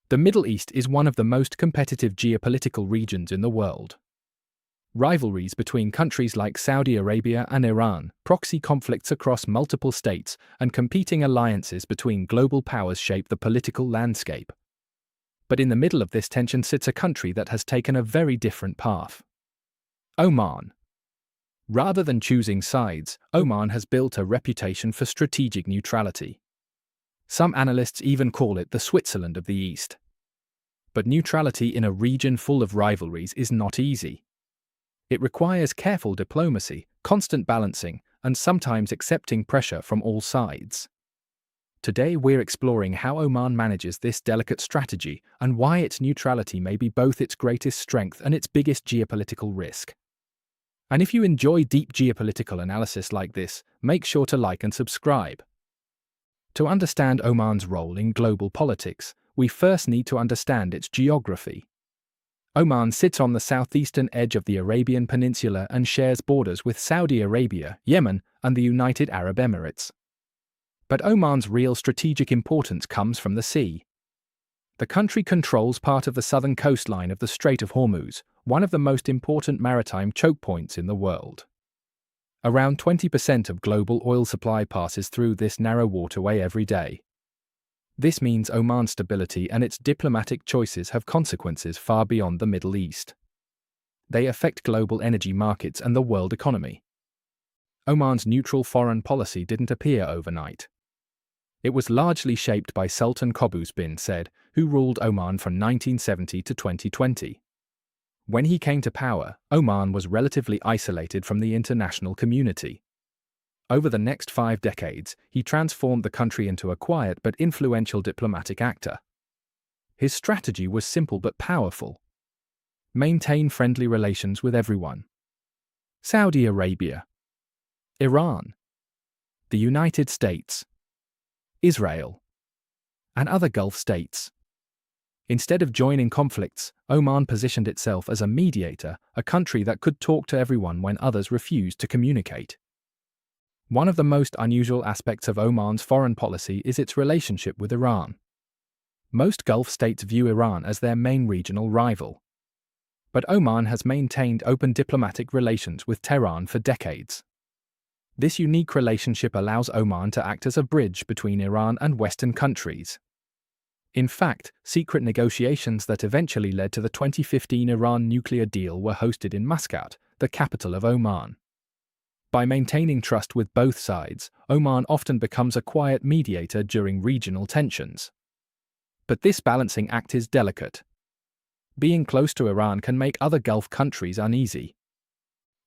The Middle East is one of the most competitive geopolitical regions in the world. Rivalries between countries like Saudi Arabia and Iran, proxy conflicts across multiple states, and competing alliances between global powers shape the political landscape. But in the middle of this tension sits a country that has taken a very different path. Oman. Rather than choosing sides, Oman has built a reputation for strategic neutrality. Some analysts even call it the Switzerland of the East. But neutrality in a region full of rivalries is not easy. It requires careful diplomacy, constant balancing, and sometimes accepting pressure from all sides. Today we're exploring how Oman manages this delicate strategy and why its neutrality may be both its greatest strength and its biggest geopolitical risk. And if you enjoy deep geopolitical analysis like this, make sure to like and subscribe. To understand Oman's role in global politics, we first need to understand its geography. Oman sits on the southeastern edge of the Arabian Peninsula and shares borders with Saudi Arabia, Yemen, and the United Arab Emirates. But Oman's real strategic importance comes from the sea. The country controls part of the southern coastline of the Strait of Hormuz, one of the most important maritime chokepoints in the world. Around 20% of global oil supply passes through this narrow waterway every day. This means Oman's stability and its diplomatic choices have consequences far beyond the Middle East. They affect global energy markets and the world economy. Oman's neutral foreign policy didn't appear overnight. It was largely shaped by Sultan Qaboos bin Said, who ruled Oman from 1970 to 2020. When he came to power, Oman was relatively isolated from the international community. Over the next 5 decades, he transformed the country into a quiet but influential diplomatic actor. His strategy was simple but powerful. Maintain friendly relations with everyone. Saudi Arabia, Iran, the United States, Israel, and other Gulf states. Instead of joining conflicts, Oman positioned itself as a mediator, a country that could talk to everyone when others refused to communicate. One of the most unusual aspects of Oman's foreign policy is its relationship with Iran. Most Gulf states view Iran as their main regional rival. But Oman has maintained open diplomatic relations with Tehran for decades. This unique relationship allows Oman to act as a bridge between Iran and Western countries. In fact, secret negotiations that eventually led to the 2015 Iran nuclear deal were hosted in Muscat, the capital of Oman. By maintaining trust with both sides, Oman often becomes a quiet mediator during regional tensions. But this balancing act is delicate. Being close to Iran can make other Gulf countries uneasy.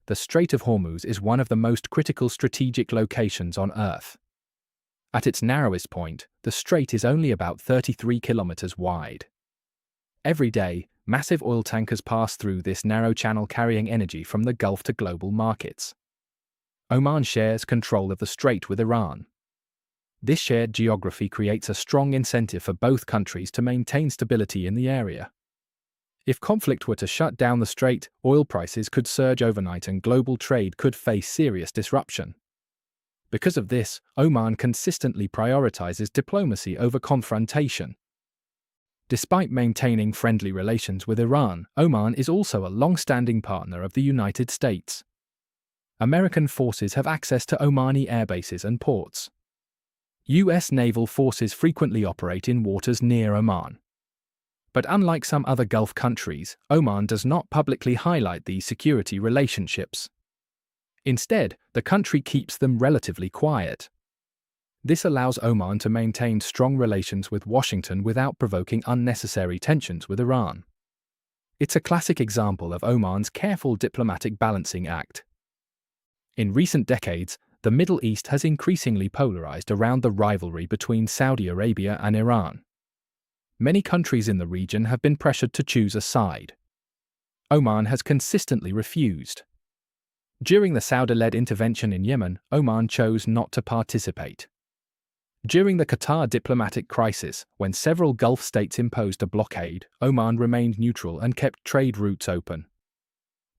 The Strait of Hormuz is one of the most critical strategic locations on Earth. At its narrowest point, the strait is only about 33 kilometers wide. Every day, massive oil tankers pass through this narrow channel carrying energy from the Gulf to global markets. Oman shares control of the strait with Iran. This shared geography creates a strong incentive for both countries to maintain stability in the area. If conflict were to shut down the strait, oil prices could surge overnight and global trade could face serious disruption. Because of this, Oman consistently prioritizes diplomacy over confrontation. Despite maintaining friendly relations with Iran, Oman is also a long-standing partner of the United States. American forces have access to Omani airbases and ports. U.S. naval forces frequently operate in waters near Oman. But unlike some other Gulf countries, Oman does not publicly highlight these security relationships. Instead, the country keeps them relatively quiet. This allows Oman to maintain strong relations with Washington without provoking unnecessary tensions with Iran. It's a classic example of Oman's careful diplomatic balancing act. In recent decades, the Middle East has increasingly polarized around the rivalry between Saudi Arabia and Iran. Many countries in the region have been pressured to choose a side. Oman has consistently refused. During the Saudi-led intervention in Yemen, Oman chose not to participate. During the Qatar diplomatic crisis, when several Gulf states imposed a blockade, Oman remained neutral and kept trade routes open.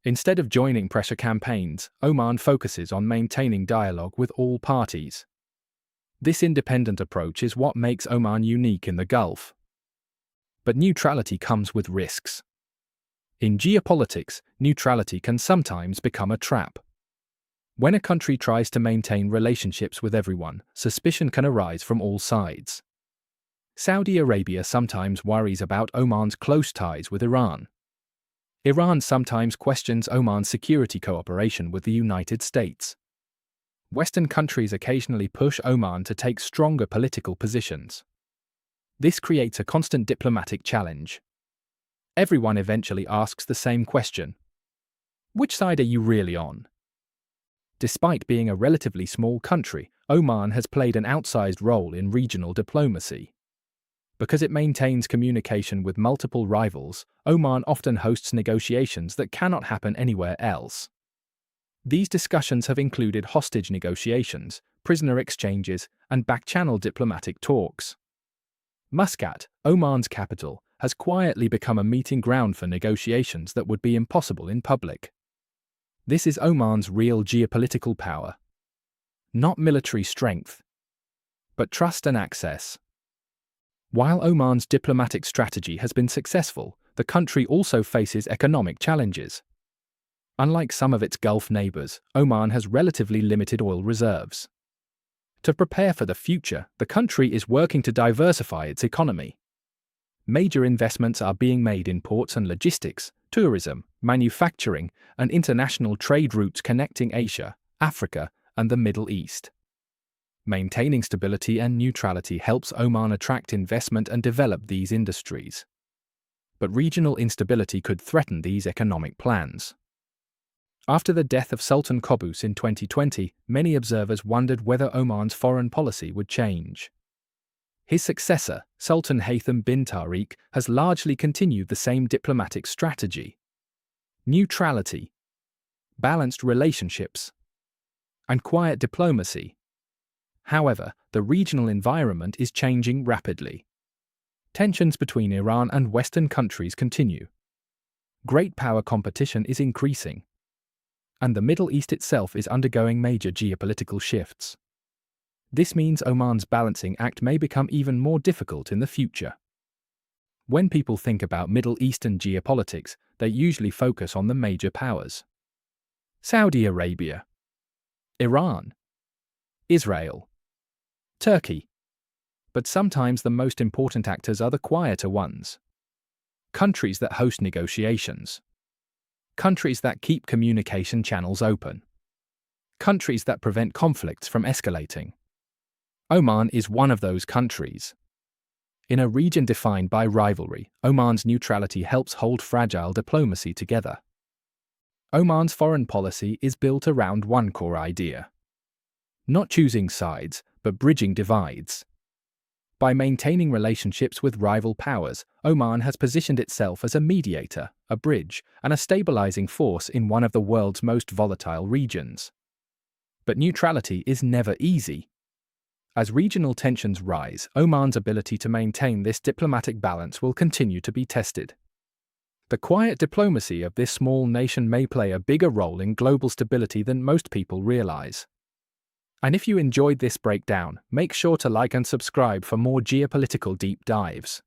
Instead of joining pressure campaigns, Oman focuses on maintaining dialogue with all parties. This independent approach is what makes Oman unique in the Gulf. But neutrality comes with risks. In geopolitics, neutrality can sometimes become a trap. When a country tries to maintain relationships with everyone, suspicion can arise from all sides. Saudi Arabia sometimes worries about Oman's close ties with Iran. Iran sometimes questions Oman's security cooperation with the United States. Western countries occasionally push Oman to take stronger political positions. This creates a constant diplomatic challenge. Everyone eventually asks the same question: which side are you really on? Despite being a relatively small country, Oman has played an outsized role in regional diplomacy. Because it maintains communication with multiple rivals, Oman often hosts negotiations that cannot happen anywhere else. These discussions have included hostage negotiations, prisoner exchanges, and back-channel diplomatic talks. Muscat, Oman's capital, has quietly become a meeting ground for negotiations that would be impossible in public. This is Oman's real geopolitical power. Not military strength, but trust and access. While Oman's diplomatic strategy has been successful, the country also faces economic challenges. Unlike some of its Gulf neighbors, Oman has relatively limited oil reserves. To prepare for the future, the country is working to diversify its economy. Major investments are being made in ports and logistics, tourism, manufacturing, and international trade routes connecting Asia, Africa, and the Middle East. Maintaining stability and neutrality helps Oman attract investment and develop these industries. But regional instability could threaten these economic plans. After the death of Sultan Qaboos in 2020, many observers wondered whether Oman's foreign policy would change. His successor, Sultan Haytham bin Tariq, has largely continued the same diplomatic strategy. Neutrality, balanced relationships, and quiet diplomacy. However, the regional environment is changing rapidly. Tensions between Iran and Western countries continue. Great power competition is increasing, and the Middle East itself is undergoing major geopolitical shifts. This means Oman's balancing act may become even more difficult in the future. When people think about Middle Eastern geopolitics, they usually focus on the major powers: Saudi Arabia, Iran, Israel, Turkey. But sometimes the most important actors are the quieter ones. Countries that host negotiations. Countries that keep communication channels open. Countries that prevent conflicts from escalating. Oman is one of those countries. In a region defined by rivalry, Oman's neutrality helps hold fragile diplomacy together. Oman's foreign policy is built around one core idea: not choosing sides, but bridging divides. By maintaining relationships with rival powers, Oman has positioned itself as a mediator, a bridge, and a stabilizing force in one of the world's most volatile regions. But neutrality is never easy. As regional tensions rise, Oman's ability to maintain this diplomatic balance will continue to be tested. The quiet diplomacy of this small nation may play a bigger role in global stability than most people realize. And if you enjoyed this breakdown, make sure to like and subscribe for more geopolitical deep dives.